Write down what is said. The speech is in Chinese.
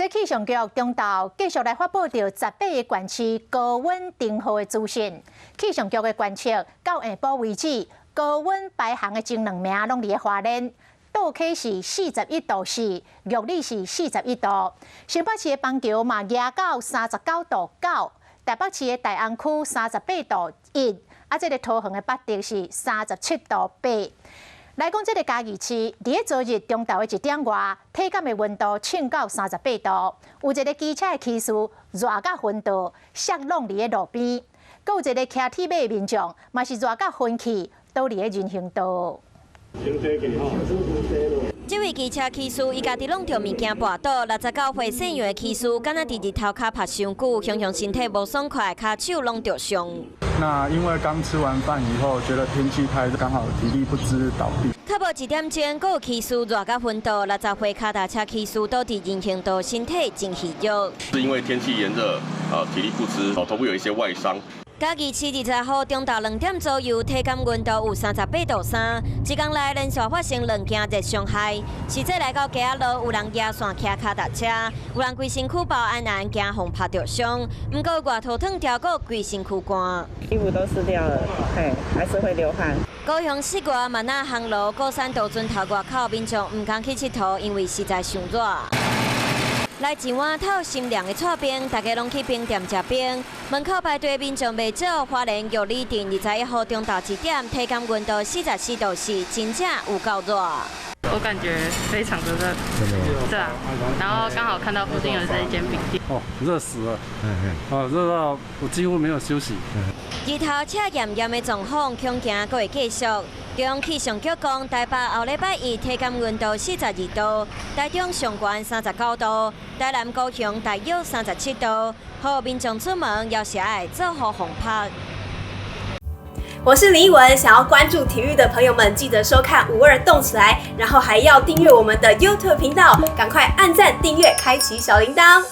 气象局中昼继续来发布到18个县市高温灯号的资讯。气象局的观测到下晡为止，高温排行的前2名拢伫花莲。倒溪是41度4，玉里是41度。新北市的邦桥嘛压到39度9，台北市的大安区38度1，这个桃园的北投是37度8。来讲，这个嘉义市，伫昨日中昼的1点外，体感的温度升到38度，有一个机车的骑士热到昏倒，摔拢伫路边，阁有一个骑铁马的民众，嘛是热到昏去，倒伫人行道。这位机车骑士伊家己拢着物件绊倒，69岁姓杨的骑士，敢若伫日头骹拍伤久，形容身体无爽快，骹手拢着伤。那因为刚吃完饭以后，觉得天气太热，刚好体力不支倒地。较无1点钟，阁有骑士热到昏倒，60岁脚踏车骑士倒伫人行道，身体真虚弱。是因为天气炎热，体力不支，头部有一些外伤。嘉义市20号中昼2点左右，体感温度有38度3，一天内连续发生2件热伤害。实际来到街路，有人压线骑脚踏车，有人规身躯包安惊风拍着伤，不过外套脱掉，阁规身躯干。衣服都湿掉了，还是会流汗。高雄市外万那航路高山道村头外口，民众唔敢去佚佗，因为实在伤热。来一碗透心凉的串冰，大家拢去冰店食冰。门口排队民众袂少，花莲玉里镇21号中昼1点，体感温度44度4，真正有够热。我感觉非常的热，对啊，然后刚好看到附近有这一间冰店，哦，热死了，热到我几乎没有休息。日头赤炎炎的状况恐惊阁会继续。中央气象局讲，台北后礼拜1体感温度42度，台中上悬39度，台南高雄大约37度。呼民众出门要是爱做好防拍。我是林依文，想要关注体育的朋友们，记得收看52动起来，然后还要订阅我们的 YouTube 频道，赶快按赞、订阅、开启小铃铛。